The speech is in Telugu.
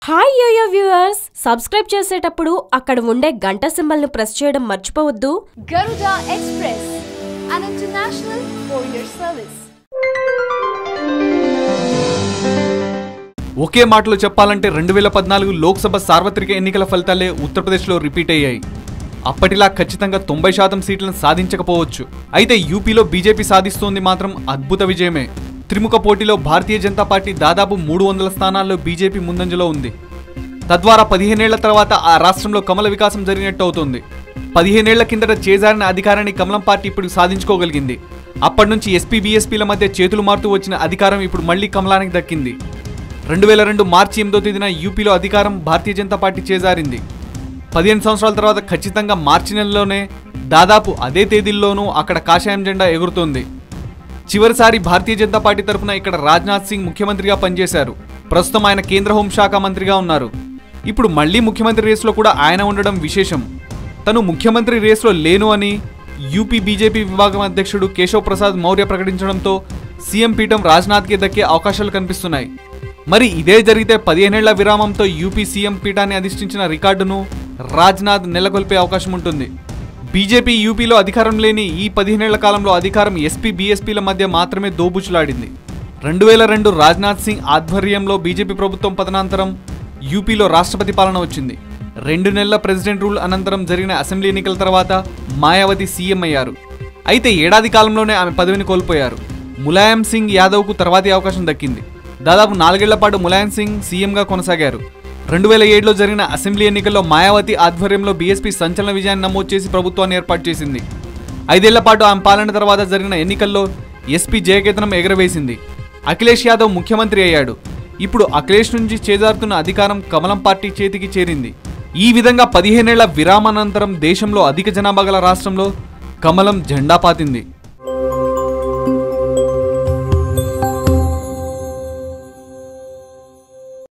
హాయ్ యోయో వ్యూవర్స్, సబ్స్క్రైబ్ చేసేటప్పుడు అక్కడ ఉండే గంట సింబల్ ను ప్రెస్ చేయడం మర్చిపోవద్దు. Garuda Express, an international courier service. ఒకే మాటలో చెప్పాలంటే 2014 లోక్సభ సార్వత్రిక ఎన్నికల ఫలితాలే ఉత్తరప్రదేశ్లో రిపీట్ అయ్యాయి. అప్పటిలా ఖచ్చితంగా 90% సీట్లను సాధించకపోవచ్చు. అయితే యూపీలో బీజేపీ సాధిస్తోంది మాత్రం అద్భుత విజయమే. త్రిముఖ పోటీలో భారతీయ జనతా పార్టీ దాదాపు 300 స్థానాల్లో బీజేపీ ముందంజలో ఉంది. తద్వారా 15 ఏళ్ల తర్వాత ఆ రాష్ట్రంలో కమల వికాసం జరిగినట్టు అవుతుంది. 15 ఏళ్ల కిందట చేజారిన అధికారాన్ని కమలం పార్టీ ఇప్పుడు సాధించుకోగలిగింది. అప్పటి నుంచి ఎస్పీ బీఎస్పీల మధ్య చేతులు మారుతూ వచ్చిన అధికారం ఇప్పుడు మళ్లీ కమలానికి దక్కింది. 2002 మార్చి 8వ తేదీన యూపీలో అధికారం భారతీయ జనతా పార్టీ చేజారింది. 15 సంవత్సరాల తర్వాత ఖచ్చితంగా మార్చి నెలలోనే దాదాపు అదే తేదీల్లోనూ అక్కడ కాషాయం జెండా ఎగురుతోంది. చివరిసారి భారతీయ జనతా పార్టీ తరఫున ఇక్కడ రాజ్నాథ్ సింగ్ ముఖ్యమంత్రిగా పనిచేశారు. ప్రస్తుతం ఆయన కేంద్ర హోంశాఖ మంత్రిగా ఉన్నారు. ఇప్పుడు మళ్లీ ముఖ్యమంత్రి రేసులో కూడా ఆయన ఉండడం విశేషం. తను ముఖ్యమంత్రి రేసులో లేను అని యూపీ బీజేపీ విభాగం అధ్యక్షుడు కేశవ్ ప్రసాద్ మౌర్య ప్రకటించడంతో సీఎం పీఠం రాజ్నాథ్కి దక్కే అవకాశాలు కనిపిస్తున్నాయి. మరి ఇదే జరిగితే 15 ఏళ్ల విరామంతో యూపీ సీఎం పీఠాన్ని అధిష్ఠించిన రికార్డును రాజ్నాథ్ నెలకొల్పే అవకాశం ఉంటుంది. బీజేపీ యూపీలో అధికారం లేని ఈ 15 ఏళ్ల కాలంలో అధికారం ఎస్పీ బీఎస్పీల మధ్య మాత్రమే దోబుచులాడింది. 2002 రాజ్నాథ్ సింగ్ ఆధ్వర్యంలో బీజేపీ ప్రభుత్వం పతనానంతరం యూపీలో రాష్ట్రపతి పాలన వచ్చింది. 2 నెలల ప్రెసిడెంట్ రూల్ అనంతరం జరిగిన అసెంబ్లీ ఎన్నికల తర్వాత మాయావతి సీఎం అయ్యారు. అయితే ఏడాది కాలంలోనే ఆమె పదవిని కోల్పోయారు. ములాయం సింగ్ యాదవ్కు తర్వాతి అవకాశం దక్కింది. దాదాపు 4 ఏళ్ల పాటు ములాయం సింగ్ సీఎంగా కొనసాగారు. 2007లో జరిగిన అసెంబ్లీ ఎన్నికల్లో మాయావతి ఆధ్వర్యంలో బీఎస్పీ సంచలన విజయాన్ని నమోదు చేసి ప్రభుత్వాన్ని ఏర్పాటు చేసింది. 5 ఏళ్ల పాటు ఆమె పాలన తర్వాత జరిగిన ఎన్నికల్లో ఎస్పీ జయకేతనం ఎగరవేసింది. అఖిలేష్ యాదవ్ ముఖ్యమంత్రి అయ్యాడు. ఇప్పుడు అఖిలేష్ నుంచి చేజారుతున్న అధికారం కమలం పార్టీ చేతికి చేరింది. ఈ విధంగా 15 ఏళ్ల విరామానంతరం దేశంలో అధిక జనాభా గల రాష్ట్రంలో కమలం జెండా పాతింది.